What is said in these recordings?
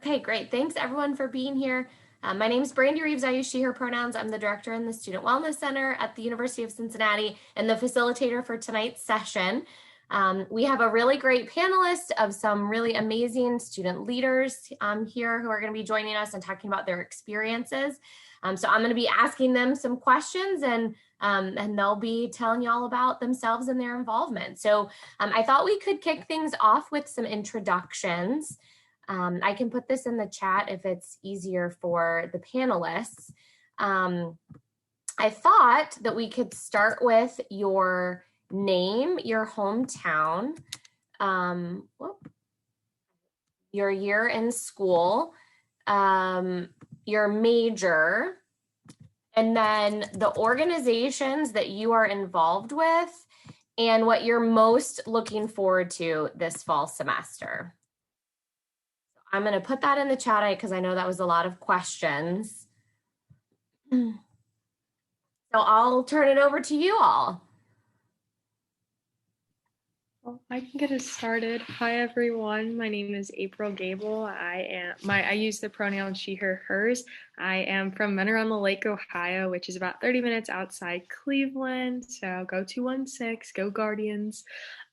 Okay, great. Thanks everyone for being here. My name is Brandy Reeves. I use she, her pronouns. I'm the director in the Student Wellness Center at the University of Cincinnati and the facilitator for tonight's session. We have a really great panelist of some really amazing student leaders here who are going to be joining us and talking about their experiences. So I'm going to be asking them some questions and they'll be telling you all about themselves and their involvement. So I thought we could kick things off with some introductions. I can put this in the chat if it's easier for the panelists. I thought that we could start with your name, your hometown, your year in school, your major, and then the organizations that you are involved with and what you're most looking forward to this fall semester. I'm going to put that in the chat because I know that was a lot of questions. So I'll turn it over to you all. Well, I can get us started. Hi, everyone. My name is Aprilynne Gable. I use the pronoun she, her, hers. I am from Men-Around-the-Lake, Ohio, which is about 30 minutes outside Cleveland. So go 216, go Guardians.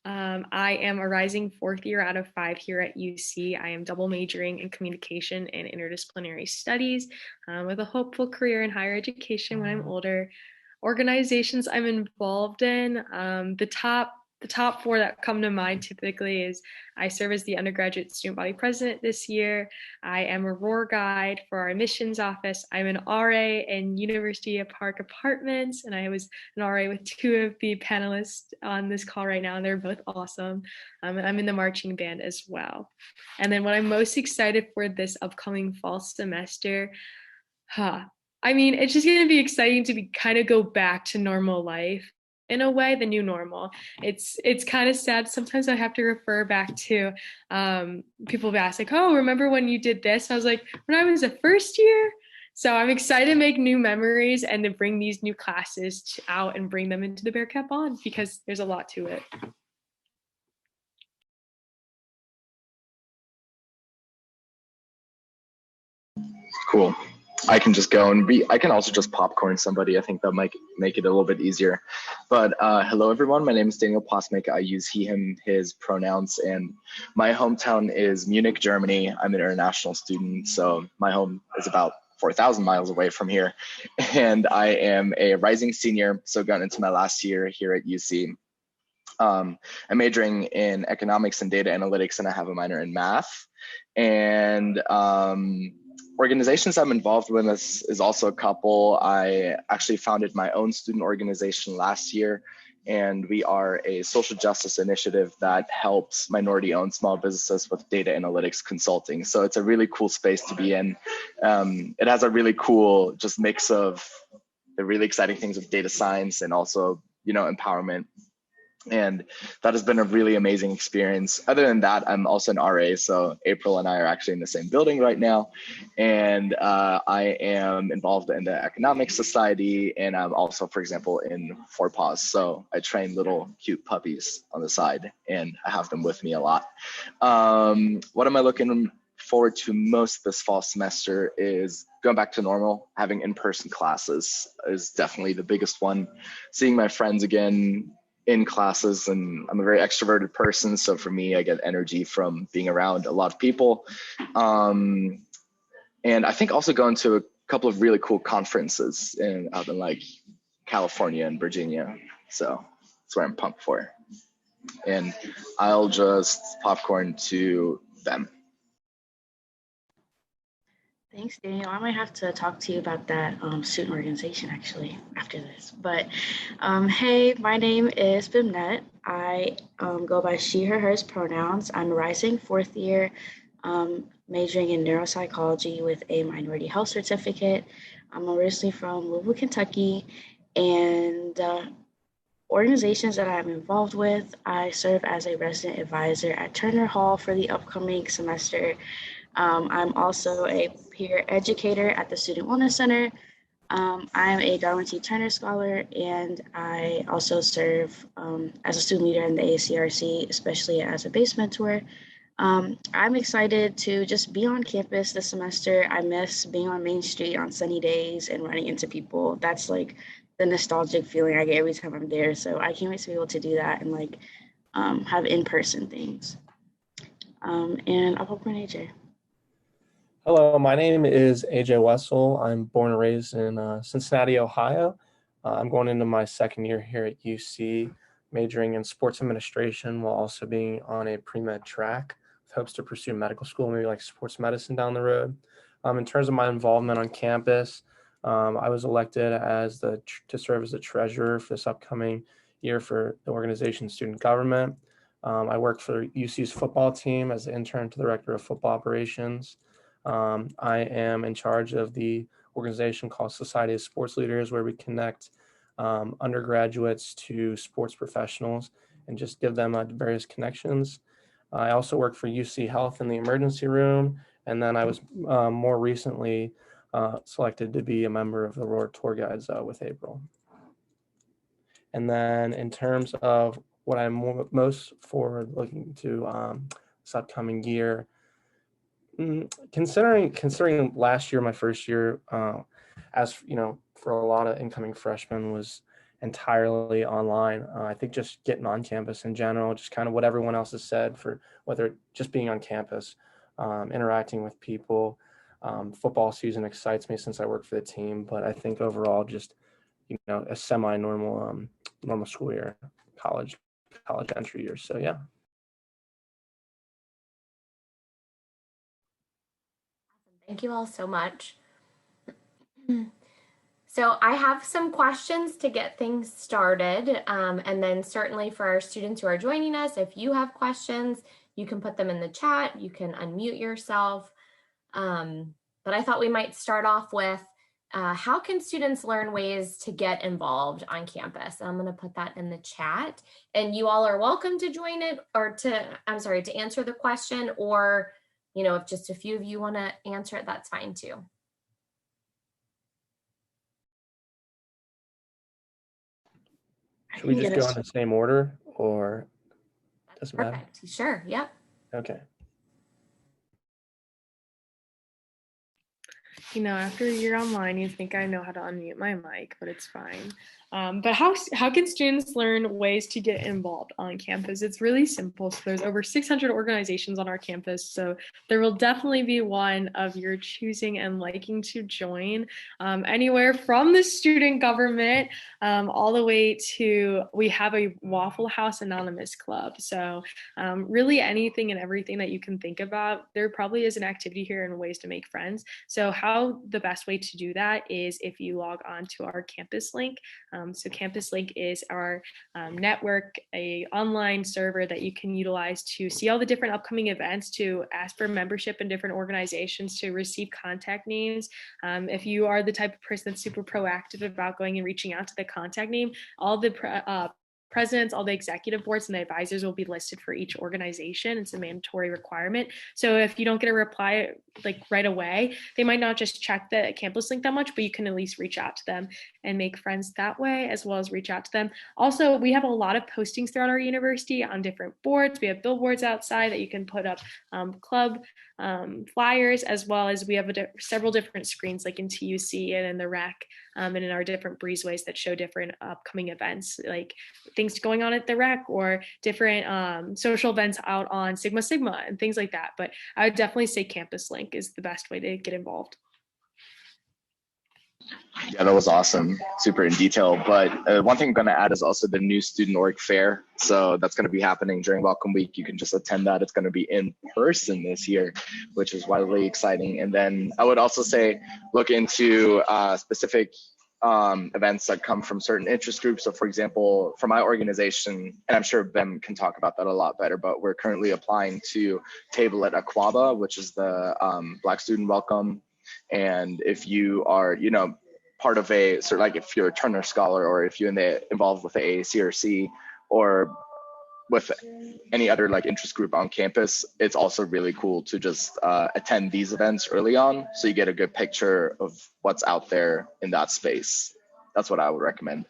I am a rising 4th year out of 5 here at UC. I am double majoring in communication and interdisciplinary studies with a hopeful career in higher education when I'm older. Organizations I'm involved in, the top 4 that come to mind typically is I serve as the undergraduate student body president this year. I am a ROAR guide for our admissions office. I'm an RA in University of Park Apartments, and I was an RA with 2 of the panelists on this call right now, and they're both awesome. And I'm in the marching band as well. And then what I'm most excited for this upcoming fall semester, I mean, it's just going to be exciting to kind of go back to normal life. In a way, the new normal. It's kind of sad. Sometimes I have to refer back to people have asked like, oh, remember when you did this? I was like, when I was a first year. So I'm excited to make new memories and to bring these new classes out and bring them into the Bearcat Bond because there's a lot to it. Cool. I can just go and I can also just popcorn somebody. I think that might make it a little bit easier. But hello, everyone. My name is Daniel Posmik. I use he, him, his pronouns, and my hometown is Munich, Germany. I'm an international student, so my home is about 4,000 miles away from here. And I am a rising senior, so going into my last year here at UC. I'm majoring in economics and data analytics, and I have a minor in math. And organizations I'm involved with is also a couple. I actually founded my own student organization last year, and we are a social justice initiative that helps minority-owned small businesses with data analytics consulting. So it's a really cool space to be in. It has a really cool just mix of the really exciting things of data science and also, empowerment. And that has been a really amazing experience. Other than that, I'm also an RA, so April and I are actually in the same building right now. And I am involved in the Economic Society, and I'm also, for example, in 4Paws. So I train little cute puppies on the side, and I have them with me a lot. What am I looking forward to most this fall semester is going back to normal. Having in-person classes is definitely the biggest one. Seeing my friends again in classes, and I'm a very extroverted person, so for me, I get energy from being around a lot of people. And I think also going to a couple of really cool conferences out in like California and Virginia. So that's what I'm pumped for. And I'll just popcorn to them. Thanks, Daniel. I might have to talk to you about that student organization actually after this. But hey, my name is Bemnet. I go by she, her, hers pronouns. I'm a rising 4th year, majoring in neuropsychology with a minority health certificate. I'm originally from Louisville, Kentucky, and organizations that I'm involved with, I serve as a resident advisor at Turner Hall for the upcoming semester. I'm also a peer educator at the Student Wellness Center. I'm a Darwin T. Turner Scholar, and I also serve as a student leader in the ACRC, especially as a base mentor. I'm excited to just be on campus this semester. I miss being on Main Street on sunny days and running into people. That's like the nostalgic feeling I get every time I'm there. So I can't wait to be able to do that and like have in-person things. And I'll pop on AJ. Hello, my name is ajwessel. I'm born and raised in Cincinnati, Ohio. I'm going into my second year here at UC, majoring in sports administration while also being on a pre-med track with hopes to pursue medical school, maybe like sports medicine down the road. In terms of my involvement on campus, I was elected as to serve as the treasurer for this upcoming year for the organization Student Government. I work for UC's football team as the intern to the director of football operations. I am in charge of the organization called Society of Sports Leaders, where we connect undergraduates to sports professionals and just give them various connections. I also work for UC Health in the emergency room, and then I was more recently selected to be a member of the Roar Tour Guides with April. And then in terms of what I'm most forward looking to this upcoming year, considering last year, my first year, as you know, for a lot of incoming freshmen was entirely online. I think just getting on campus in general, just kind of what everyone else has said, for whether just being on campus, interacting with people. Football season excites me since I work for the team, but I think overall just, a semi-normal normal school year, college entry year. So yeah. Thank you all so much. So I have some questions to get things started. And then certainly for our students who are joining us, if you have questions, you can put them in the chat, you can unmute yourself. But I thought we might start off with, how can students learn ways to get involved on campus? I'm gonna put that in the chat, and you all are welcome to join it or to answer the question, or, if just a few of you wanna answer it, that's fine too. Should we just go in the same order, or doesn't matter? Perfect. Sure. Yep. Okay. After a year online, you think I know how to unmute my mic, but it's fine. But how can students learn ways to get involved on campus? It's really simple. So there's over 600 organizations on our campus. So there will definitely be one of your choosing and liking to join, anywhere from the student government all the way to, we have a Waffle House Anonymous Club. So really anything and everything that you can think about, there probably is an activity here and ways to make friends. So how the best way to do that is if you log on to our campus link. So Campus Link is our network, a online server that you can utilize to see all the different upcoming events, to ask for membership in different organizations, to receive contact names. If you are the type of person that's super proactive about going and reaching out to the contact name, all the presidents, all the executive boards and the advisors will be listed for each organization. It's a mandatory requirement. So if you don't get a reply like right away, they might not just check the campus link that much, but you can at least reach out to them and make friends that way, as well as reach out to them. Also, we have a lot of postings throughout our university on different boards. We have billboards outside that you can put up club flyers, as well as we have several different screens like in TUC and in the rec and in our different breezeways that show different upcoming events, like things going on at the rec or different social events out on Sigma and things like that. But I would definitely say Campus Link is the best way to get involved. Yeah, that was awesome. Super in detail. But one thing I'm going to add is also the new student org fair. So that's going to be happening during Welcome Week. You can just attend that. It's going to be in person this year, which is wildly exciting. And then I would also say look into specific events that come from certain interest groups. So for example, for my organization, and I'm sure Ben can talk about that a lot better, but we're currently applying to table at Aquaba, which is the Black Student Welcome. And if you are, part of a sort of like if you're a Turner Scholar, or if you're involved with the AACRC or with any other like interest group on campus, it's also really cool to just attend these events early on, so you get a good picture of what's out there in that space. That's what I would recommend.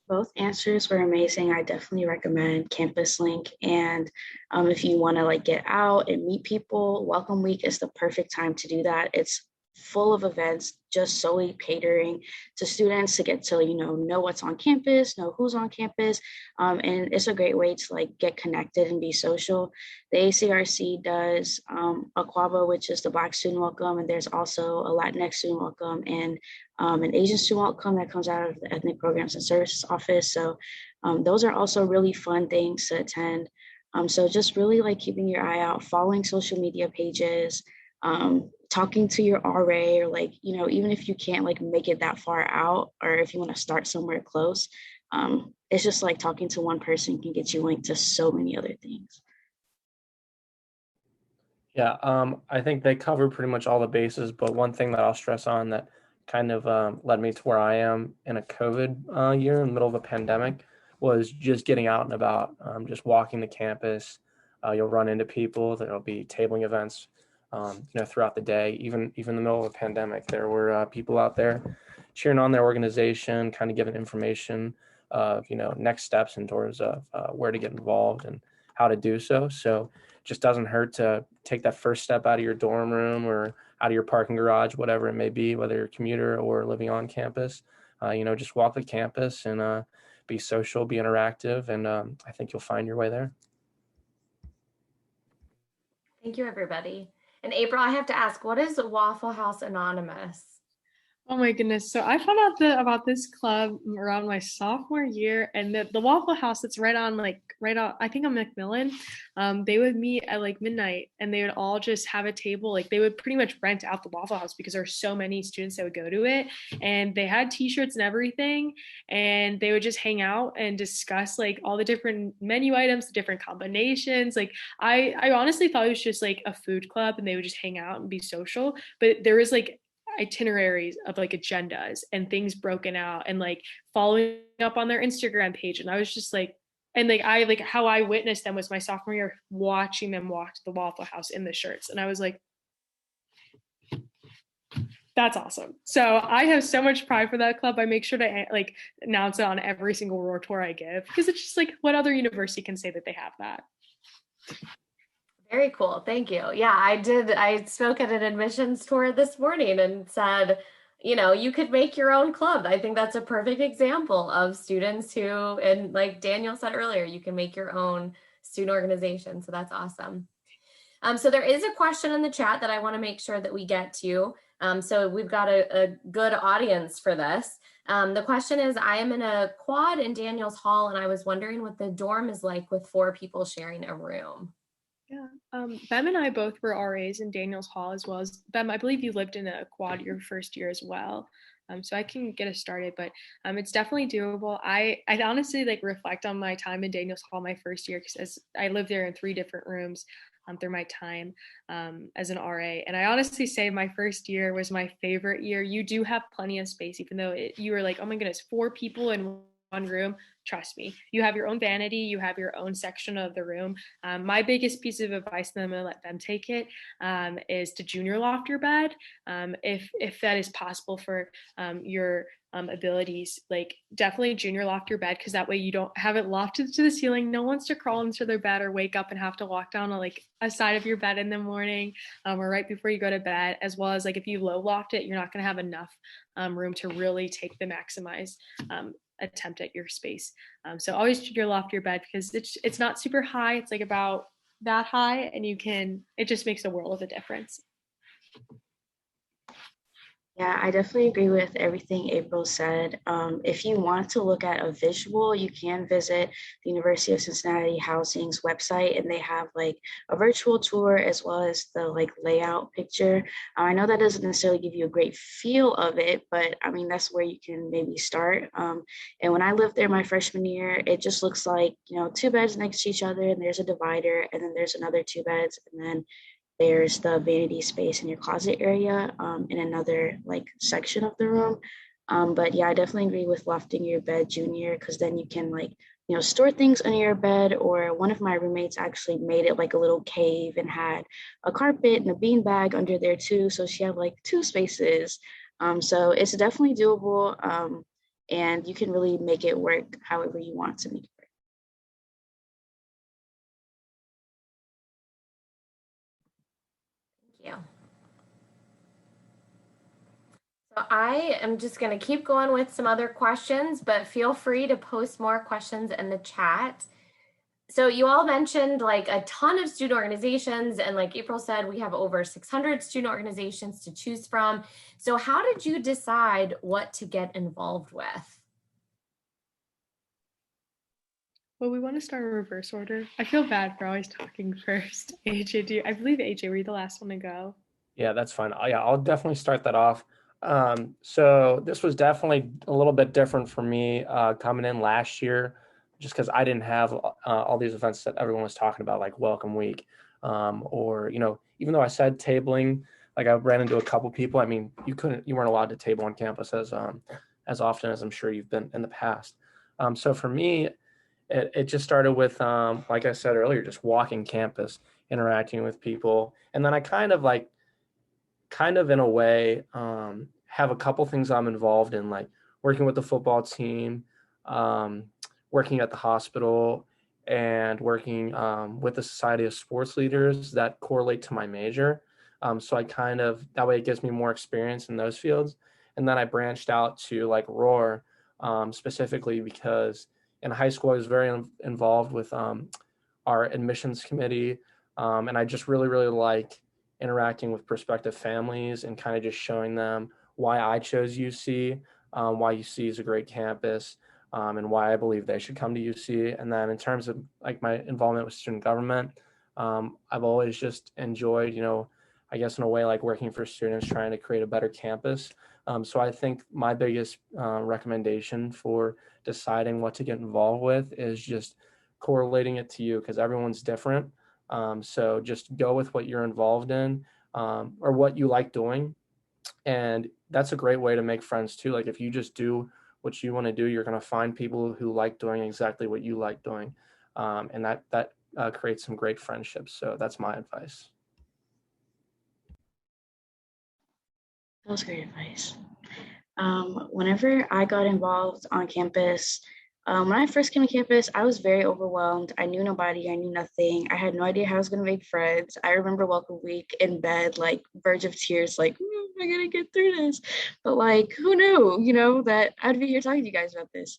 Both answers were amazing. I definitely recommend Campus Link. And if you want to like get out and meet people, Welcome Week is the perfect time to do that. It's full of events just solely catering to students to get to know what's on campus, know who's on campus, and it's a great way to like get connected and be social. The ACRC does Aquaba, which is the Black student welcome, and there's also a Latinx student welcome and an Asian student welcome that comes out of the Ethnic Programs and Services Office. So those are also really fun things to attend. So just really like keeping your eye out, following social media pages, talking to your RA, or like, even if you can't like make it that far out, or if you want to start somewhere close, it's just like talking to one person can get you linked to so many other things. Yeah, I think they cover pretty much all the bases, but one thing that I'll stress on that kind of led me to where I am in a COVID year in the middle of a pandemic was just getting out and about, just walking the campus. You'll run into people. There'll be tabling events, throughout the day. Even in the middle of a pandemic, there were people out there cheering on their organization, kind of giving information of next steps in terms of where to get involved and how to do so. So it just doesn't hurt to take that first step out of your dorm room or out of your parking garage, whatever it may be, whether you're a commuter or living on campus. Just walk the campus and be social, be interactive, and I think you'll find your way there. Thank you, everybody. And April, I have to ask, what is Waffle House Anonymous? Oh my goodness. So I found out about this club around my sophomore year, and the Waffle House that's right on, I think on McMillan, they would meet at like midnight, and they would all just have a table. Like they would pretty much rent out the Waffle House because there's so many students that would go to it, and they had t-shirts and everything, and they would just hang out and discuss like all the different menu items, the different combinations. Like I honestly thought it was just like a food club and they would just hang out and be social, but there was like itineraries of like agendas and things broken out and like following up on their Instagram page. And I was just like, and like how I witnessed them was my sophomore year, watching them walk to the Waffle House in the shirts. And I was like, that's awesome. So I have so much pride for that club. I make sure to like announce it on every single Roar Tour I give, because it's just like, what other university can say that they have that? Very cool. Thank you. Yeah, I spoke at an admissions tour this morning and said, you could make your own club. I think that's a perfect example of students who, and like Daniel said earlier, you can make your own student organization. So that's awesome. So there is a question in the chat that I want to make sure that we get to. So we've got a good audience for this. The question is, I am in a quad in Daniel's Hall, and I was wondering what the dorm is like with 4 people sharing a room. Yeah, Bem and I both were RAs in Daniel's Hall, as well as Bem. I believe you lived in a quad your first year as well, so I can get us started. But it's definitely doable. I honestly like reflect on my time in Daniel's Hall my first year, because as I lived there in 3 different rooms through my time as an RA, and I honestly say my first year was my favorite year. You do have plenty of space, even though you were like, oh my goodness, 4 people in one room. Trust me, you have your own vanity, you have your own section of the room. My biggest piece of advice, and I'm going to let them take it, is to junior loft your bed, if that is possible for your abilities. Like definitely junior loft your bed, because that way you don't have it lofted to the ceiling. No one wants to crawl into their bed or wake up and have to walk down like a side of your bed in the morning, or right before you go to bed. As well as like if you low loft it, you're not going to have enough room to really take the maximize attempt at your space. So always junior loft your bed, because it's not super high. It's like about that high, and it just makes a world of a difference. Yeah, I definitely agree with everything April said. If you want to look at a visual, you can visit the University of Cincinnati Housing's website, and they have like a virtual tour as well as the like layout picture. I know that doesn't necessarily give you a great feel of it, but I mean, that's where you can maybe start. And when I lived there my freshman year, it just looks like, 2 beds next to each other, and there's a divider, and then there's another 2 beds, and then there's the vanity space in your closet area in another like section of the room. But yeah, I definitely agree with lofting your bed junior, because then you can like, store things under your bed. Or one of my roommates actually made it like a little cave and had a carpet and a bean bag under there too. So she had like 2 spaces. So it's definitely doable. and you can really make it work however you want to make it work. Thank you. So I am just going to keep going with some other questions, but feel free to post more questions in the chat. So you all mentioned like a ton of student organizations, and like April said, we have over 600 student organizations to choose from. So how did you decide what to get involved with? Well, we want to start in reverse order. I feel bad for always talking first. AJ, I believe AJ, were you the last one to go? Yeah, that's fine. Yeah, I'll definitely start that off. So this was definitely a little bit different for me coming in last year, just because I didn't have all these events that everyone was talking about, like Welcome Week, or even though I said tabling, like I ran into a couple people. I mean, you weren't allowed to table on campus as often as I'm sure you've been in the past. So for me, it just started with like I said earlier, just walking campus, interacting with people, and then I kind of in a way have a couple things I'm involved in, like working with the football team, um, working at the hospital, and working with the Society of Sports Leaders that correlate to my major. So I kind of, that way it gives me more experience in those fields. And then I branched out to like ROAR, specifically because in high school I was very involved with our admissions committee. And I just really, really like interacting with prospective families and kind of just showing them why I chose UC, why UC is a great campus, and why I believe they should come to UC. And then in terms of like my involvement with student government, I've always just enjoyed, I guess in a way like working for students, trying to create a better campus. So I think my biggest recommendation for deciding what to get involved with is just correlating it to you, because everyone's different. So just go with what you're involved in, or what you like doing. And that's a great way to make friends too. Like if you just do what you want to do, you're going to find people who like doing exactly what you like doing. And that creates some great friendships. So that's my advice. That was great advice. Whenever I got involved on campus, when I first came to campus, I was very overwhelmed. I knew nobody, I knew nothing. I had no idea how I was going to make friends. I remember welcome week in bed, like verge of tears, like, I gotta get through this. But like, who knew, that I'd be here talking to you guys about this.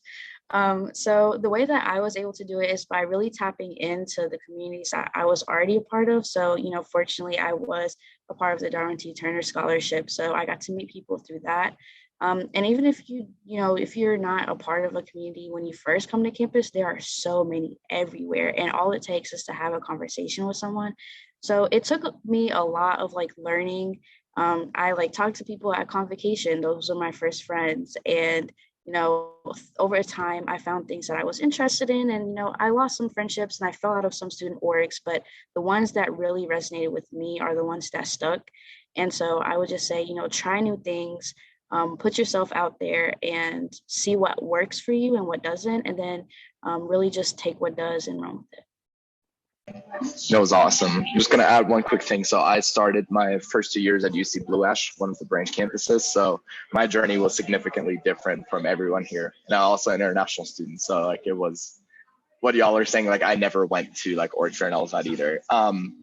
So the way that I was able to do it is by really tapping into the communities that I was already a part of. So, fortunately, I was a part of the Darwin T. Turner Scholarship. So I got to meet people through that. And even if if you're not a part of a community when you first come to campus, there are so many everywhere. And all it takes is to have a conversation with someone. So it took me a lot of like learning. I like talked to people at convocation. Those were my first friends. And over time, I found things that I was interested in, and I lost some friendships and I fell out of some student orgs, but the ones that really resonated with me are the ones that stuck. And so I would just say, try new things, put yourself out there and see what works for you and what doesn't, and then really just take what does and run with it. That was awesome. I'm just going to add one quick thing. So I started my first 2 years at UC Blue Ash, one of the branch campuses. So my journey was significantly different from everyone here. And I'm also an international student. So like it was what y'all are saying, like I never went to like org fair and all of that either.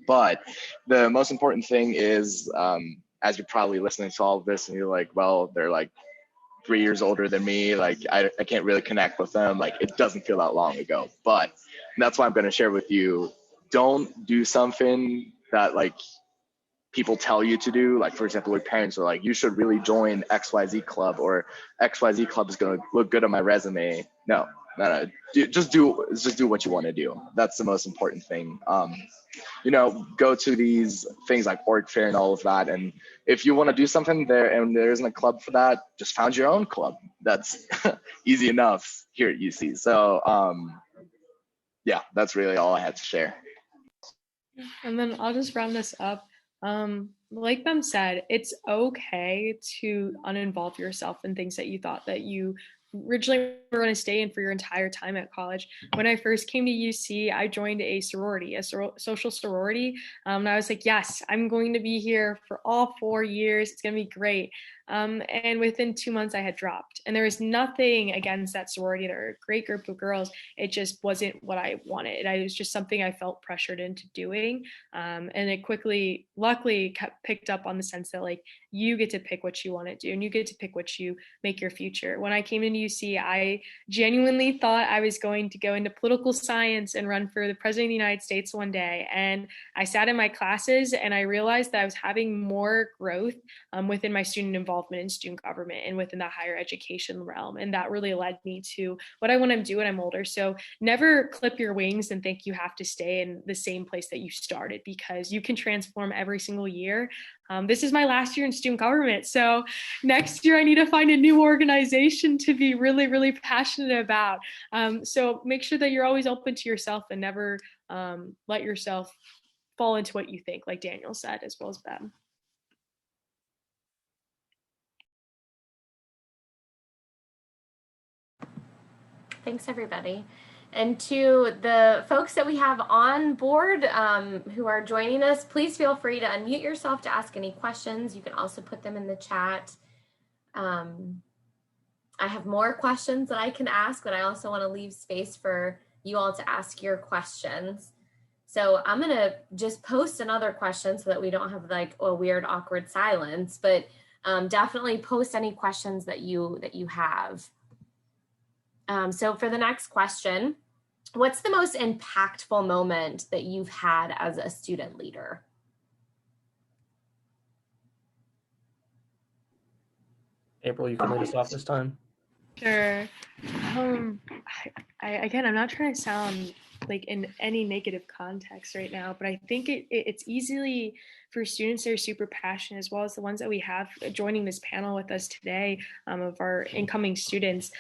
But the most important thing is, as you're probably listening to all of this and you're like, well, they're like 3 years older than me. Like I can't really connect with them. Like it doesn't feel that long ago, but that's why I'm going to share with you. Don't do something that like people tell you to do. Like for example, your parents are like, you should really join XYZ club, or XYZ club is going to look good on my resume. No. Just do what you want to do. That's the most important thing. Go to these things like org fair and all of that. And if you want to do something there and there isn't a club for that, just found your own club. That's easy enough here at UC. So yeah, that's really all I had to share. And then I'll just round this up. Like Bem said, it's okay to uninvolve yourself in things that you thought that you originally were going to stay in for your entire time at college. When I first came to UC, I joined a sorority, a social sorority. And I was like, yes, I'm going to be here for all 4 years. It's going to be great. And within 2 months, I had dropped. And there was nothing against that sorority. They're a great group of girls. It just wasn't what I wanted. It was just something I felt pressured into doing. And it quickly, luckily, kept picked up on the sense that like you get to pick what you want to do and you get to pick what you make your future. When I came into UC, I genuinely thought I was going to go into political science and run for the president of the United States one day. And I sat in my classes and I realized that I was having more growth within my student involvement in student government and within the higher education realm. And that really led me to what I want to do when I'm older. So never clip your wings and think you have to stay in the same place that you started, because you can transform every single year. This is my last year in student government. So next year I need to find a new organization to be really, really passionate about. So make sure that you're always open to yourself and never let yourself fall into what you think, like Daniel said, as well as Ben. Thanks, everybody. And to the folks that we have on board who are joining us, please feel free to unmute yourself to ask any questions. You can also put them in the chat. I have more questions that I can ask, but I also want to leave space for you all to ask your questions. So I'm going to just post another question so that we don't have like a weird, awkward silence, but definitely post any questions that you have. So for the next question, what's the most impactful moment that you've had as a student leader? April, you can lead us off this time. Sure. Again, I'm not trying to sound like in any negative context right now, but I think it's easily for students that are super passionate, as well as the ones that we have joining this panel with us today of our incoming students.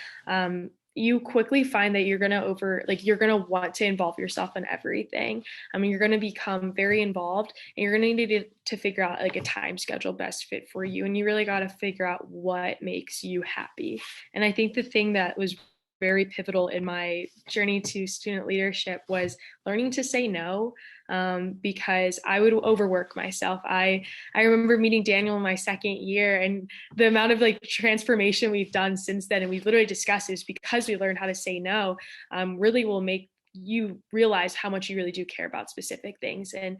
You quickly find that you're gonna want to involve yourself in everything. I mean, you're gonna become very involved, and you're gonna need to figure out like a time schedule best fit for you. And you really got to figure out what makes you happy. And I think the thing that was very pivotal in my journey to student leadership was learning to say no, because I would overwork myself. I remember meeting Daniel in my second year, and the amount of like transformation we've done since then, and we've literally discussed is because we learned how to say no, really will make you realize how much you really do care about specific things, and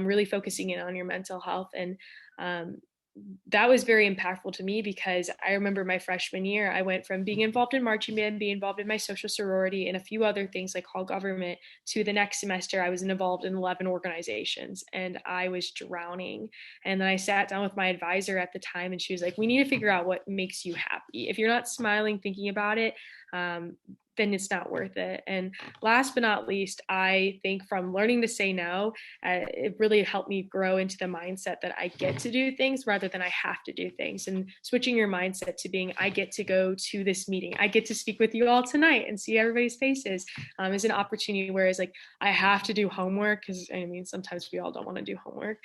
really focusing in on your mental health. And that was very impactful to me, because I remember my freshman year, I went from being involved in marching band, being involved in my social sorority and a few other things like hall government, to the next semester I was involved in 11 organizations, and I was drowning. And then I sat down with my advisor at the time, and she was like, we need to figure out what makes you happy. If you're not smiling thinking about it, then it's not worth it. And last but not least, I think from learning to say no, it really helped me grow into the mindset that I get to do things rather than I have to do things, and switching your mindset to being, I get to go to this meeting, I get to speak with you all tonight and see everybody's faces, is an opportunity. Whereas like I have to do homework, because I mean, sometimes we all don't want to do homework.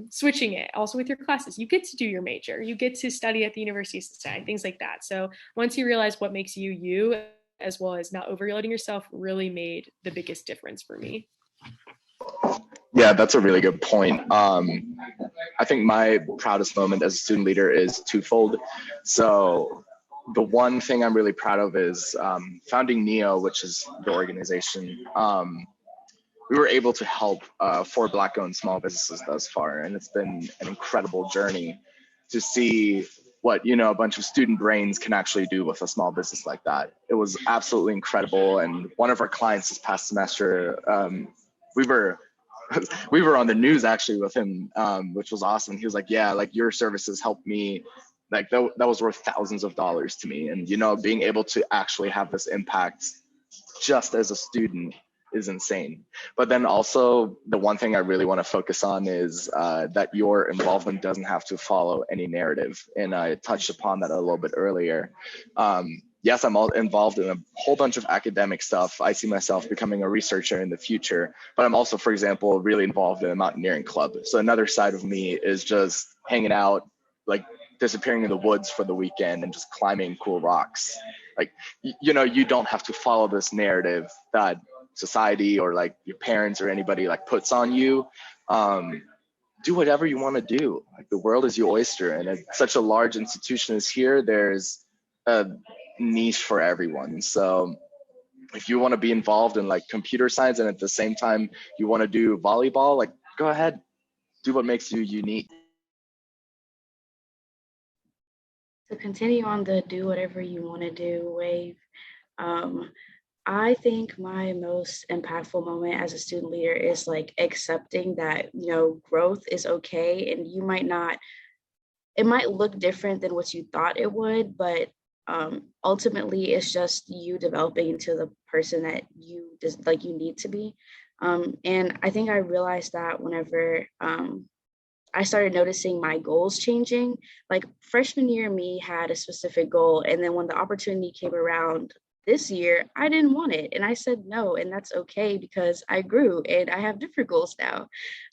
Switching it also with your classes, you get to do your major, you get to study at the University of Cincinnati, things like that. So once you realize what makes you you, as well as not overloading yourself, really made the biggest difference for me. Yeah, that's a really good point. I think my proudest moment as a student leader is twofold. So the one thing I'm really proud of is founding NEO, which is the organization. We were able to help 4 Black-owned small businesses thus far, and it's been an incredible journey to see what a bunch of student brains can actually do with a small business like that. It was absolutely incredible. And one of our clients this past semester, we were on the news actually with him, which was awesome. He was like, yeah, like your services helped me, like that was worth thousands of dollars to me. And being able to actually have this impact just as a student is insane. But then also the one thing I really want to focus on is that your involvement doesn't have to follow any narrative. And I touched upon that a little bit earlier. Yes, I'm all involved in a whole bunch of academic stuff. I see myself becoming a researcher in the future, but I'm also, for example, really involved in a mountaineering club. So another side of me is just hanging out, like disappearing in the woods for the weekend and just climbing cool rocks. Like, you don't have to follow this narrative that society or like your parents or anybody like puts on you. do whatever you want to do. Like, the world is your oyster, and it's such a large institution as here, there's a niche for everyone. So if you want to be involved in like computer science and at the same time you want to do volleyball, like, go ahead, do what makes you unique. To continue on the do whatever you want to do wave, I think my most impactful moment as a student leader is like accepting that, growth is okay, and it might look different than what you thought it would, but ultimately it's just you developing into the person that you just like you need to be. And I think I realized that whenever I started noticing my goals changing. Like, freshman year, me had a specific goal. And then when the opportunity came around this year, I didn't want it. And I said no. And that's okay, because I grew and I have different goals now.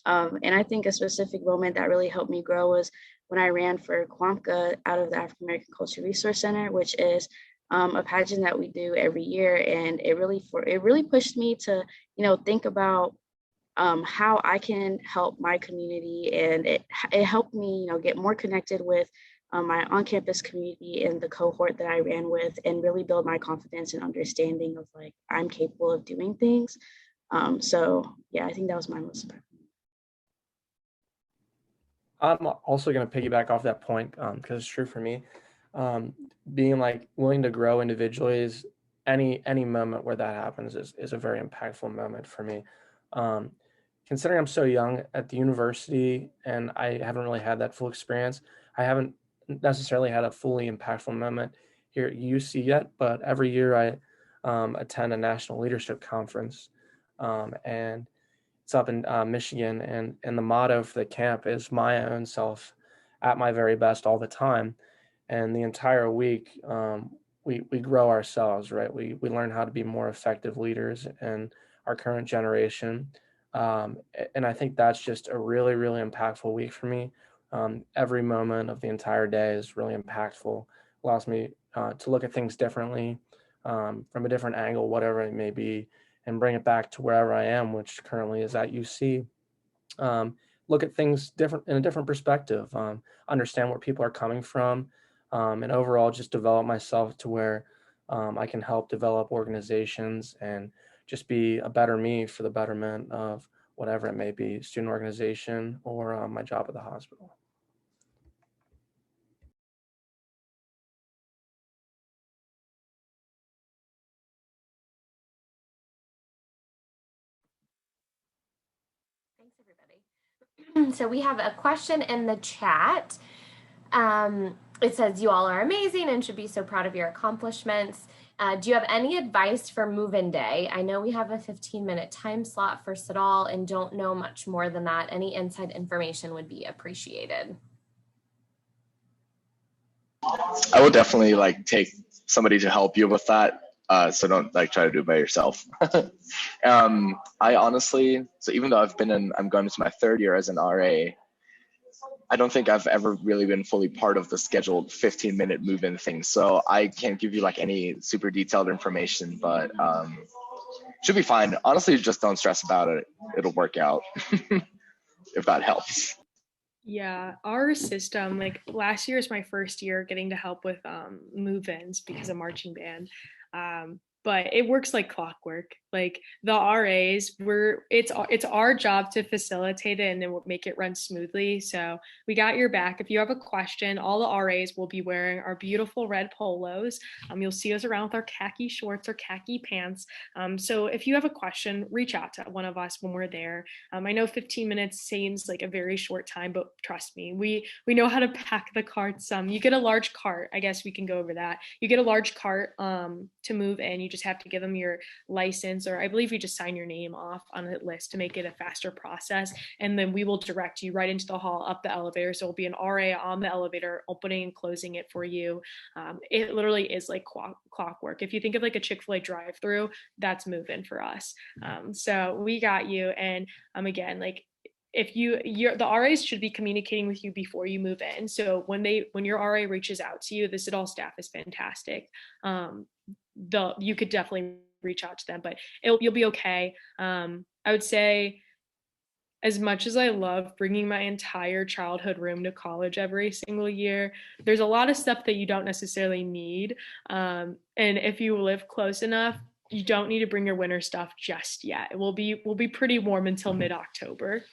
And I think a specific moment that really helped me grow was when I ran for Kwamka out of the African American Culture Resource Center, which is a pageant that we do every year. And it really pushed me to, think about how I can help my community, and it helped me, get more connected with my on-campus community and the cohort that I ran with, and really build my confidence and understanding of like I'm capable of doing things. So yeah, I think that was my most impactful. I'm also going to piggyback off that point because it's true for me. Being like willing to grow individually is any moment where that happens is a very impactful moment for me. Considering I'm so young at the university and I haven't really had that full experience, I haven't necessarily had a fully impactful moment here at UC yet, but every year I attend a national leadership conference, and it's up in Michigan, and the motto for the camp is my own self at my very best all the time. And the entire week, we grow ourselves, right? We learn how to be more effective leaders in our current generation. And I think that's just a really, really impactful week for me. Every moment of the entire day is really impactful, allows me to look at things differently, from a different angle, whatever it may be, and bring it back to wherever I am, which currently is at UC. Look at things different in a different perspective, understand where people are coming from, and overall just develop myself to where I can help develop organizations and just be a better me for the betterment of whatever it may be, student organization or my job at the hospital. Thanks, everybody. So we have a question in the chat. It says, you all are amazing and should be so proud of your accomplishments. Do you have any advice for move-in day? I know we have a 15-minute time slot for Siddall and don't know much more than that. Any inside information would be appreciated. I would definitely like take somebody to help you with that. So don't like try to do it by yourself. I honestly, so even though I'm going into my third year as an RA, I don't think I've ever really been fully part of the scheduled 15-minute move-in thing. So I can't give you like any super detailed information, but should be fine. Honestly, just don't stress about it. It'll work out if that helps. Yeah, our system, like last year is my first year getting to help with move-ins because of marching band. But it works like clockwork. Like the RAs, it's our job to facilitate it and then we'll make it run smoothly. So we got your back. If you have a question, all the RAs will be wearing our beautiful red polos. You'll see us around with our khaki shorts or khaki pants. So if you have a question, reach out to one of us when we're there. I know 15 minutes seems like a very short time, but trust me, we know how to pack the carts. You get a large cart. I guess we can go over that. You get a large cart to move in. You just have to give them your license, or I believe you just sign your name off on a list to make it a faster process. And then we will direct you right into the hall, up the elevator. So it'll be an RA on the elevator, opening and closing it for you. It literally is like clockwork. If you think of like a Chick-fil-A drive-through, that's move-in for us. So we got you. And again, like if the RAs should be communicating with you before you move in. So when your RA reaches out to you, the Siddall staff is fantastic. You could definitely reach out to them, but you'll be okay. I would say as much as I love bringing my entire childhood room to college every single year, there's a lot of stuff that you don't necessarily need. And if you live close enough, you don't need to bring your winter stuff just yet. It will be pretty warm until mid-October.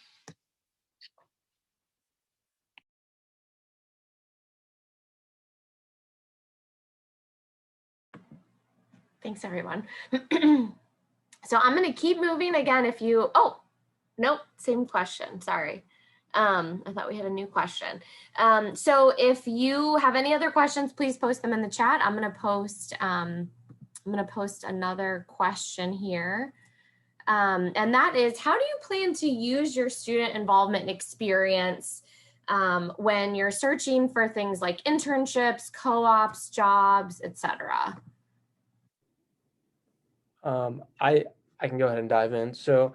Thanks, everyone. So I'm going to keep moving again. If you, oh, nope, same question. Sorry. I thought we had a new question. So if you have any other questions, please post them in the chat. I'm going to post another question here. And that is, how do you plan to use your student involvement and experience when you're searching for things like internships, co-ops, jobs, etc.? I can go ahead and dive in. So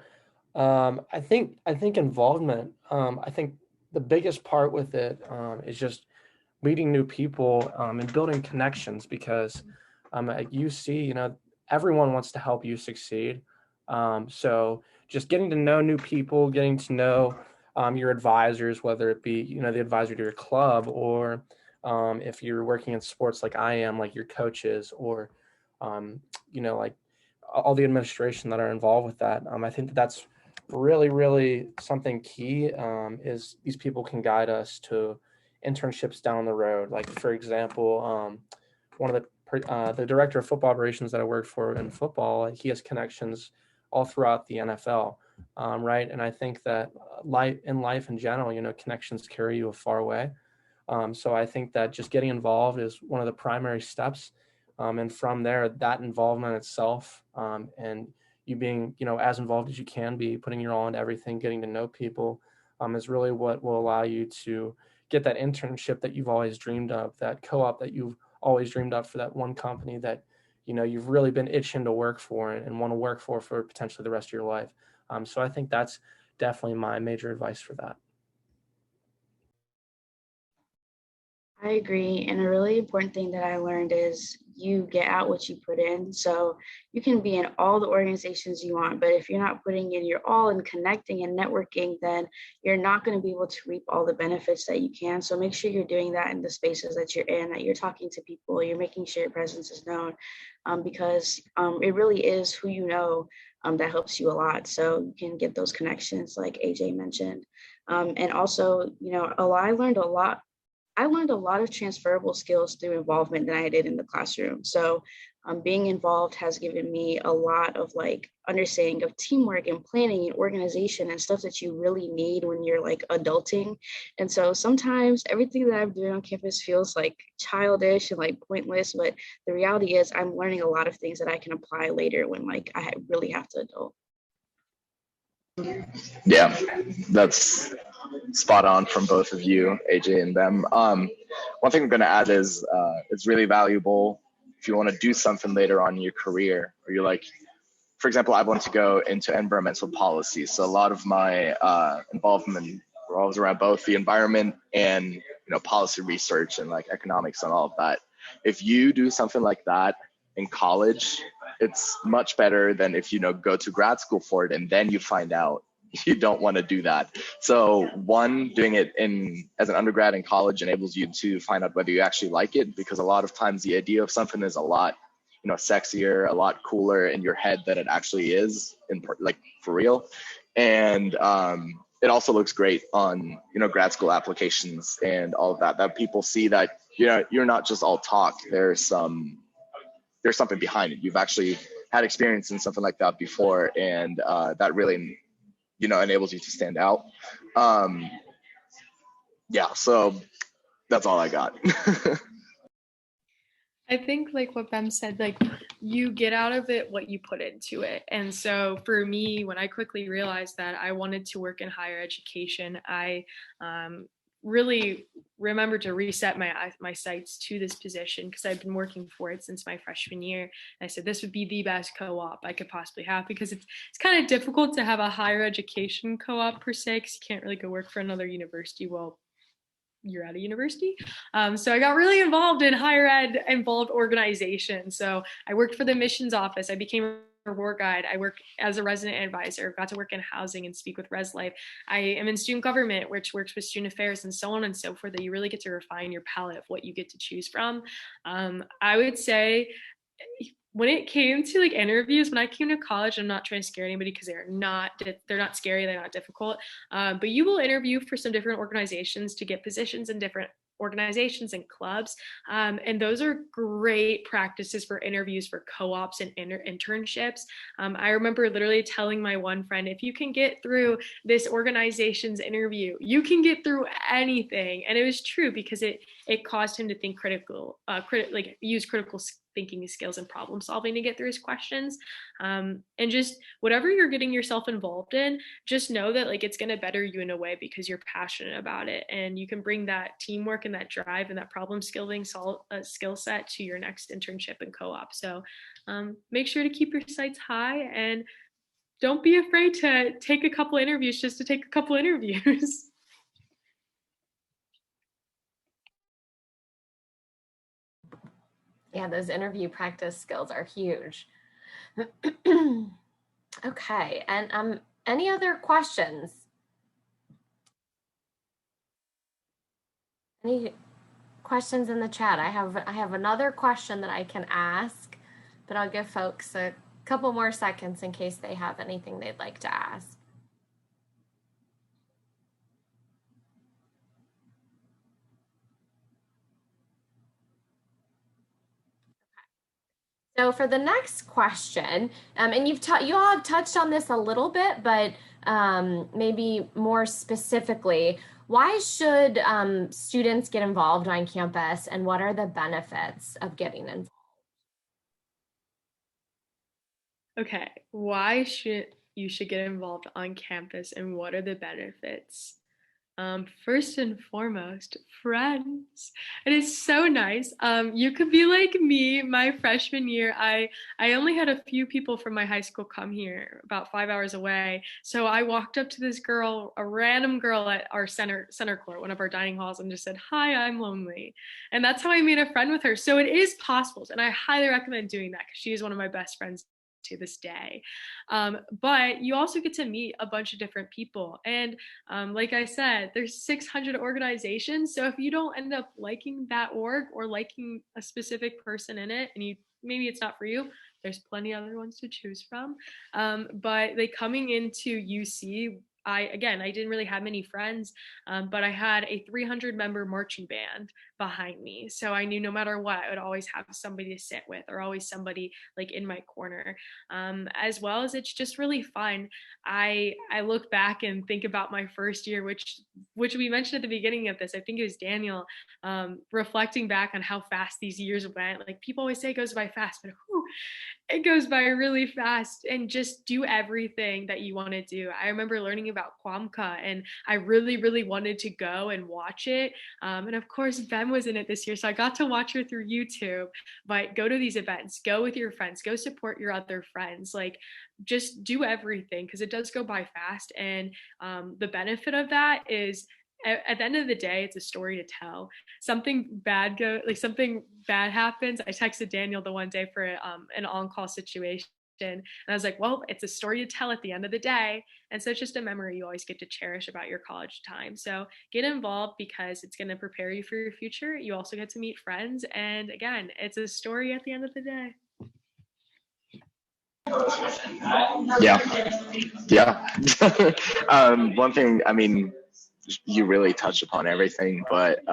I think involvement. I think the biggest part with it is just meeting new people and building connections, because at UC, you know, everyone wants to help you succeed. So just getting to know new people, getting to know your advisors, whether it be, you know, the advisor to your club, or if you're working in sports like I am, like your coaches, or you know, like all the administration that are involved with that. I think that's really something key, is these people can guide us to internships down the road. Like, for example, one of the director of football operations that I worked for in football, he has connections all throughout the NFL, right? And I think that life in general, you know, connections carry you a far way. So I think that just getting involved is one of the primary steps. And from there, that involvement itself, and you being, you know, as involved as you can be, putting your all into everything, getting to know people, is really what will allow you to get that internship that you've always dreamed of, that co-op that you've always dreamed of, for that one company that, you know, you've really been itching to work for and want to work for potentially the rest of your life. So I think that's definitely my major advice for that. I agree. And a really important thing that I learned is you get out what you put in. So you can be in all the organizations you want, but if you're not putting in your all and connecting and networking, then you're not going to be able to reap all the benefits that you can. So make sure you're doing that in the spaces that you're in, that you're talking to people, you're making sure your presence is known, because it really is who you know that helps you a lot. So you can get those connections like AJ mentioned. And also, you know, I learned a lot of transferable skills through involvement than I did in the classroom. So being involved has given me a lot of like understanding of teamwork and planning and organization and stuff that you really need when you're like adulting. And so sometimes everything that I'm doing on campus feels like childish and like pointless, but the reality is I'm learning a lot of things that I can apply later when like I really have to adult. Yeah, that's spot on from both of you, AJ and them. One thing I'm going to add is it's really valuable if you want to do something later on in your career, or you're like, for example, I want to go into environmental policy. So a lot of my involvement revolves around both the environment and, you know, policy research and like economics and all of that. If you do something like that in college, it's much better than if, you know, go to grad school for it and then you find out you don't want to do that. So one, doing it as an undergrad in college enables you to find out whether you actually like it, because a lot of times the idea of something is a lot, you know, sexier, a lot cooler in your head than it actually is like for real. And it also looks great on, you know, grad school applications and all of that people see that, you know, you're not just all talk. There's something behind it. You've actually had experience in something like that before, and that really, you know, enables you to stand out. Yeah, so that's all I got. I think like what Bem said, like you get out of it what you put into it. And so for me, when I quickly realized that I wanted to work in higher education, I really remember to reset my sights to this position, because I've been working for it since my freshman year. And I said this would be the best co-op I could possibly have, because it's kind of difficult to have a higher education co-op per se, because you can't really go work for another university while you're at a university. So I got really involved in higher ed involved organizations. So I worked for the admissions office. I became war guide. I work as a resident advisor, got to work in housing and speak with Res Life. I am in student government, which works with student affairs and so on and so forth, that you really get to refine your palette of what you get to choose from. I would say when it came to like interviews, when I came to college, I'm not trying to scare anybody because they're not scary, they're not difficult. But you will interview for some different organizations to get positions in different organizations and clubs. And those are great practices for interviews for co-ops and internships. I remember literally telling my one friend, if you can get through this organization's interview, you can get through anything. And it was true because it caused him to think use critical thinking skills and problem solving to get through his questions. And just whatever you're getting yourself involved in, just know that like it's going to better you in a way because you're passionate about it, and you can bring that teamwork and that drive and that problem solving skill set to your next internship and co-op. So make sure to keep your sights high and don't be afraid to take a couple interviews just to take a couple interviews. Yeah, those interview practice skills are huge. Okay, and any other questions? Any questions in the chat? I have another question that I can ask, but I'll give folks a couple more seconds in case they have anything they'd like to ask. So for the next question, and you all have touched on this a little bit, but maybe more specifically, why should students get involved on campus, and what are the benefits of getting involved? Okay, why should you get involved on campus, and what are the benefits? First and foremost, friends. It is so nice. You could be like me. My freshman year, I only had a few people from my high school come here, about 5 hours away. So I walked up to this girl, a random girl at our center court, one of our dining halls, and just said, "Hi, I'm lonely," and that's how I made a friend with her. So it is possible, and I highly recommend doing that because she is one of my best friends to this day. But you also get to meet a bunch of different people, and like I said, there's 600 organizations, so if you don't end up liking that org or liking a specific person in it, and maybe it's not for you, there's plenty other ones to choose from. But coming into UC, I didn't really have many friends, but I had a 300 member marching band behind me. So I knew no matter what, I would always have somebody to sit with, or always somebody like in my corner. As well as it's just really fun. I look back and think about my first year, which we mentioned at the beginning of this. I think it was Daniel, reflecting back on how fast these years went. Like, people always say it goes by fast, but it goes by really fast. And just do everything that you want to do. I remember learning about Kwamka, and I really, really wanted to go and watch it. And of course, Bem was in it this year, so I got to watch her through YouTube. But go to these events, go with your friends, go support your other friends. Like, just do everything, because it does go by fast. And the benefit of that is, at the end of the day, it's a story to tell. Something bad happens. I texted Daniel the one day for an on-call situation, and I was like, well, it's a story to tell at the end of the day. And so it's just a memory you always get to cherish about your college time. So get involved, because it's going to prepare you for your future. You also get to meet friends, and again, it's a story at the end of the day. Yeah. One thing, I mean, you really touched upon everything, but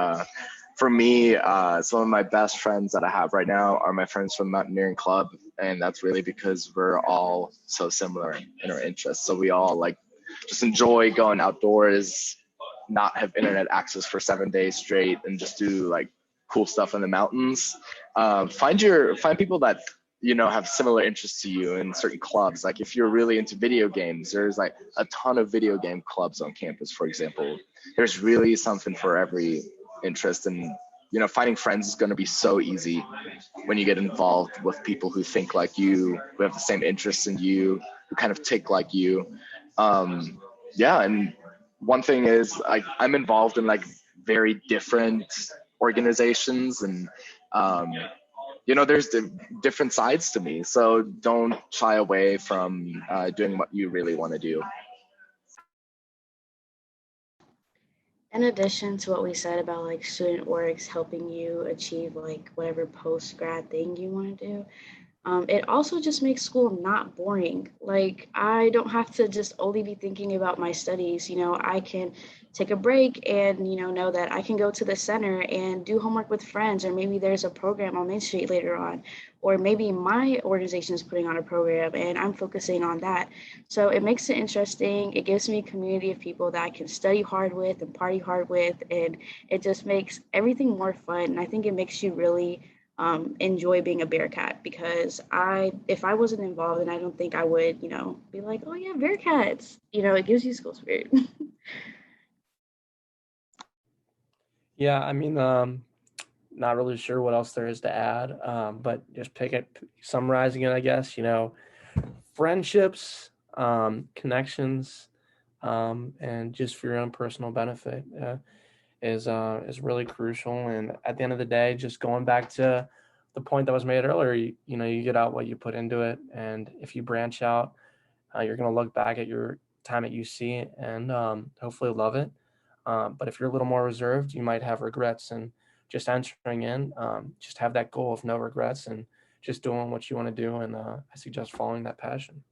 for me, some of my best friends that I have right now are my friends from the Mountaineering Club, and that's really because we're all so similar in our interests. So we all just enjoy going outdoors, not have internet access for 7 days straight, and just do cool stuff in the mountains. Find people that have similar interests to you in certain clubs. Like, if you're really into video games, there's a ton of video game clubs on campus, for example. There's really something for every interest, and finding friends is going to be so easy when you get involved with people who think like you, who have the same interests in you, who kind of tick like you. And one thing is, I'm involved in very different organizations, and there's different sides to me. So don't shy away from doing what you really want to do. In addition to what we said about like student orgs helping you achieve like whatever post grad thing you want to do, it also just makes school not boring. Like, I don't have to just only be thinking about my studies. I can take a break and, know that I can go to the center and do homework with friends, or maybe there's a program on Main Street later on, or maybe my organization is putting on a program and I'm focusing on that. So it makes it interesting. It gives me a community of people that I can study hard with and party hard with, and it just makes everything more fun. And I think it makes you really enjoy being a Bearcat, because if I wasn't involved, then I don't think I would, be like, oh yeah, Bearcats. It gives you school spirit. Yeah, I mean, not really sure what else there is to add, but just summarizing it, I guess, friendships, connections, and just for your own personal benefit is really crucial. And at the end of the day, just going back to the point that was made earlier, you get out what you put into it. And if you branch out, you're going to look back at your time at UC and hopefully love it. But if you're a little more reserved, you might have regrets. And just entering in, just have that goal of no regrets and just doing what you want to do. And I suggest following that passion.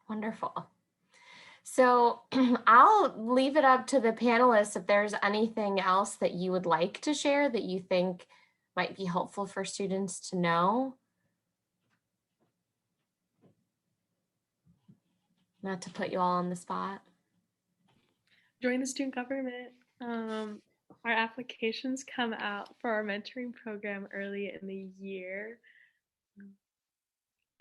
Wonderful. So I'll leave it up to the panelists if there's anything else that you would like to share that you think might be helpful for students to know. Not to put you all on the spot. Join the student government. Our applications come out for our mentoring program early in the year.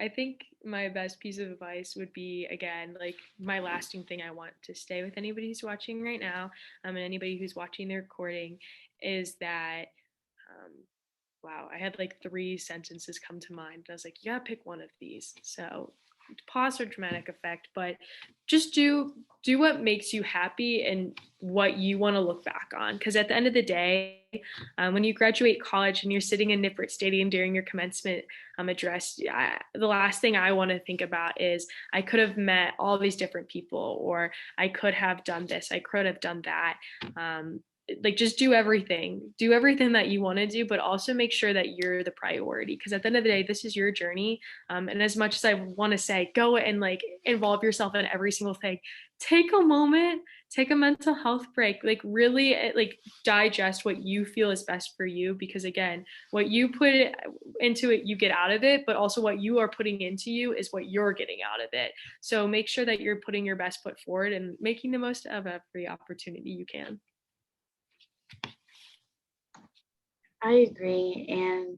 I think my best piece of advice would be, again, like my lasting thing I want to stay with anybody who's watching right now, and anybody who's watching the recording, is that, wow, I had like 3 sentences come to mind. I was like, you gotta pick one of these. So pause for dramatic effect, but just do what makes you happy and what you want to look back on. Because at the end of the day, when you graduate college and you're sitting in Nippert Stadium during your commencement address, the last thing I want to think about is I could have met all these different people, or I could have done this, I could have done that. Like, just do everything that you want to do, but also make sure that you're the priority, because at the end of the day, this is your journey. And as much as I want to say go and like involve yourself in every single thing, take a moment, take a mental health break, like really like digest what you feel is best for you, because again, what you put into it, you get out of it, but also what you are putting into you is what you're getting out of it. So make sure that you're putting your best foot forward and making the most of every opportunity you can. I agree. And,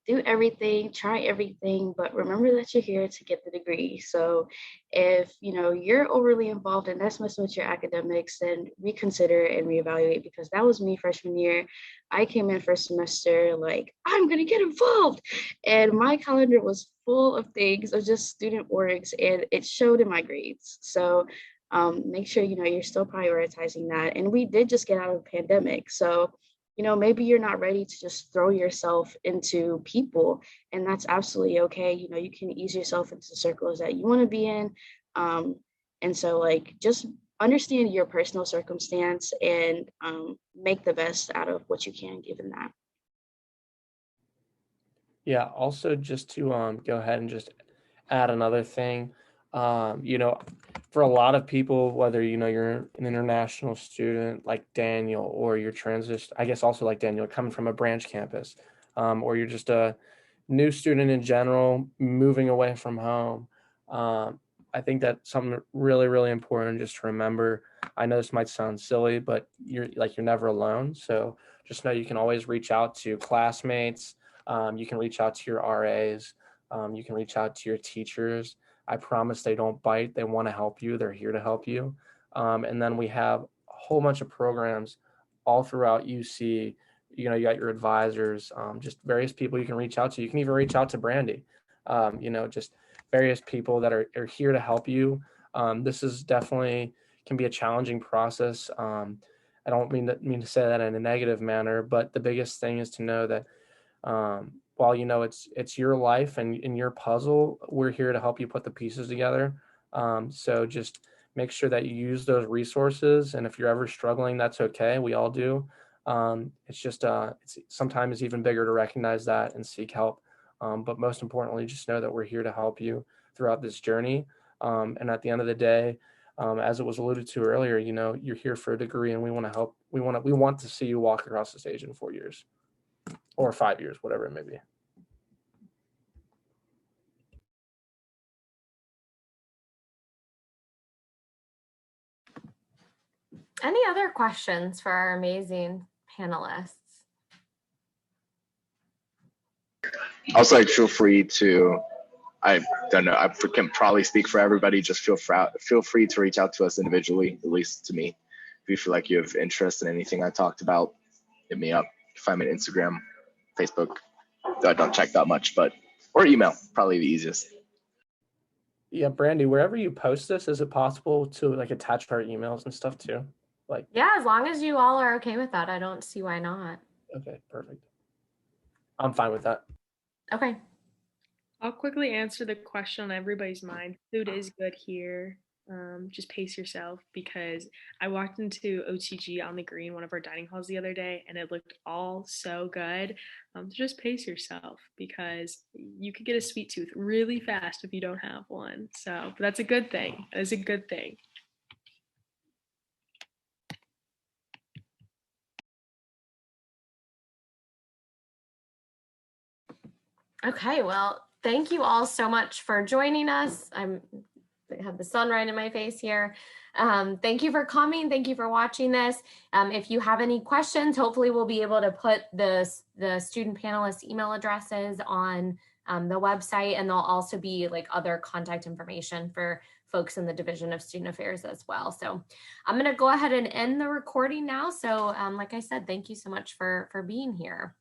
do everything, try everything, but remember that you're here to get the degree. So if, you're overly involved and that's messing with your academics, then reconsider and reevaluate, because that was me freshman year. I came in first semester like, I'm going to get involved. And my calendar was full of things of just student orgs, and it showed in my grades. So make sure, you're still prioritizing that. And we did just get out of a pandemic. So maybe you're not ready to just throw yourself into people, and that's absolutely okay. You can ease yourself into the circles that you want to be in. And so like, just understand your personal circumstance and make the best out of what you can given that. Yeah, also just to go ahead and just add another thing, for a lot of people, whether you're an international student like Daniel, or you're I guess also like Daniel, coming from a branch campus, or you're just a new student in general, moving away from home. I think that's something really, really important just to remember. I know this might sound silly, but you're never alone. So just know you can always reach out to classmates. You can reach out to your RAs. You can reach out to your teachers. I promise they don't bite. They want to help you. They're here to help you. And then we have a whole bunch of programs all throughout UC. You got your advisors, just various people you can reach out to. You can even reach out to Brandy, just various people that are here to help you. This is definitely, can be a challenging process. I don't mean to say that in a negative manner, but the biggest thing is to know that while you know it's your life and in your puzzle, we're here to help you put the pieces together. So just make sure that you use those resources, and if you're ever struggling, that's okay. We all do. It's just it's sometimes even bigger to recognize that and seek help. But most importantly, just know that we're here to help you throughout this journey. And at the end of the day, as it was alluded to earlier, you know, you're here for a degree, and we want to help. We want to see you walk across the stage in 4 years or 5 years, whatever it may be. Any other questions for our amazing panelists? Also, like, feel free to, I don't know, I can probably speak for everybody. Just feel free to reach out to us individually, at least to me. If you feel like you have interest in anything I talked about, hit me up. Find me on Instagram, Facebook. I don't check that much, but, or email, probably the easiest. Yeah, Brandy, wherever you post this, is it possible to like attach our emails and stuff too? Like, Yeah, as long as you all are okay with that, I don't see why not. okay, perfect. I'm fine with that. Okay. I'll quickly answer the question on everybody's mind. Food is good here. Just pace yourself, because I walked into OTG on the green, one of our dining halls, the other day, and it looked all so good. So just pace yourself, because you could get a sweet tooth really fast if you don't have one. So but that's a good thing. That is a good thing. Okay, well, thank you all so much for joining us. I have the sun right in my face here. Thank you for coming. Thank you for watching this. If you have any questions, hopefully we'll be able to put the student panelists' email addresses on the website, and there'll also be like other contact information for folks in the Division of Student Affairs as well. So I'm going to go ahead and end the recording now. So like I said, thank you so much for being here.